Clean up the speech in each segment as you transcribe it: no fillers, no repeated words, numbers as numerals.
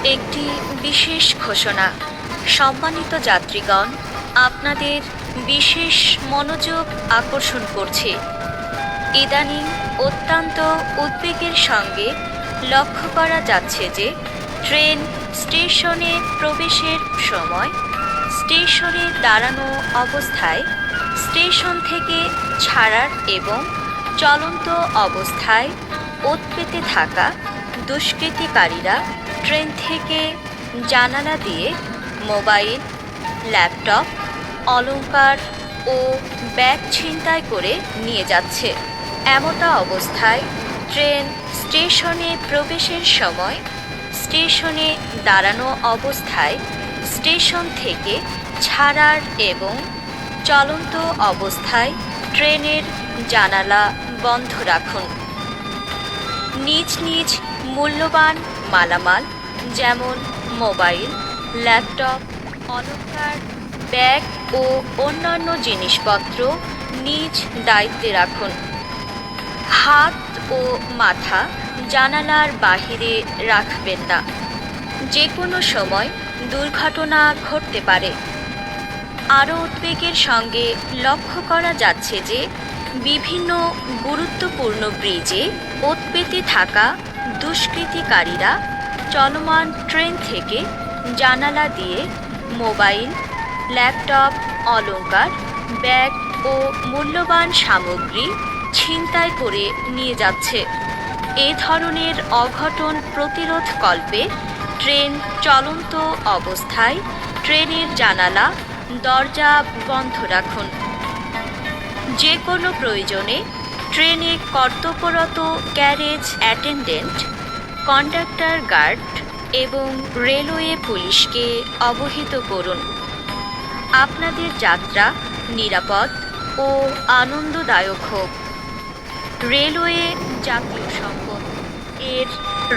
একটি বিশেষ ঘোষণা। সম্মানিত যাত্রীগণ, আপনাদের বিশেষ মনোযোগ আকর্ষণ করছে। ইদানিং অত্যন্ত উদ্বেগের সঙ্গে লক্ষ্য করা যাচ্ছে যে ট্রেন স্টেশনে প্রবেশের সময় স্টেশনে দাঁড়ানো অবস্থায়, স্টেশন থেকে ছাড়ার এবং চলন্ত অবস্থায় ওঁত পেতে থাকা দুষ্কৃতিকারীরা ট্রেন থেকে জানালা দিয়ে মোবাইল, ল্যাপটপ, অলংকার ও ব্যাগ ছিনতাই করে নিয়ে যাচ্ছে। এমতা অবস্থায় ট্রেন স্টেশনে প্রবেশের সময়, স্টেশনে দাঁড়ানো অবস্থায়, স্টেশন থেকে ছাড়ার এবং চলন্ত অবস্থায় ট্রেনের জানালা বন্ধ রাখুন। নিজ নিজ মূল্যবান মালামাল যেমন মোবাইল, ল্যাপটপ, অলংকার, ব্যাগ ও অন্যান্য জিনিসপত্র নিজ দায়িত্বে রাখুন। হাত ও মাথা জানালার বাহিরে রাখবেন না। যে কোনো সময় দুর্ঘটনা ঘটতে পারে। আরও উদ্বেগের সঙ্গে লক্ষ্য করা যাচ্ছে যে বিভিন্ন গুরুত্বপূর্ণ ব্রিজে ওঁত পেতে থাকা দুষ্কৃতিকারীরা চলমান ট্রেন থেকে জানালা দিয়ে মোবাইল, ল্যাপটপ, অলংকার, ব্যাগ ও মূল্যবান সামগ্রী ছিনতাই করে নিয়ে যাচ্ছে। এ ধরনের অঘটন প্রতিরোধকল্পে ট্রেন চলন্ত অবস্থায় ট্রেনের জানালা, দরজা বন্ধ রাখুন। যে কোনো প্রয়োজনে ট্রেনে কর্তব্যরত ক্যারেজ অ্যাটেন্ডেন্ট, কন্ডাক্টর গার্ড এবং রেলওয়ে পুলিশকে অবহিত করুন। আপনাদের যাত্রা নিরাপদ ও আনন্দদায়ক হোক। রেলওয়ে জাতীয় সম্পদ, এর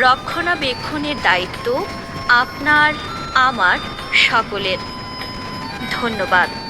রক্ষণাবেক্ষণের দায়িত্ব আপনার, আমার, সকলের। ধন্যবাদ।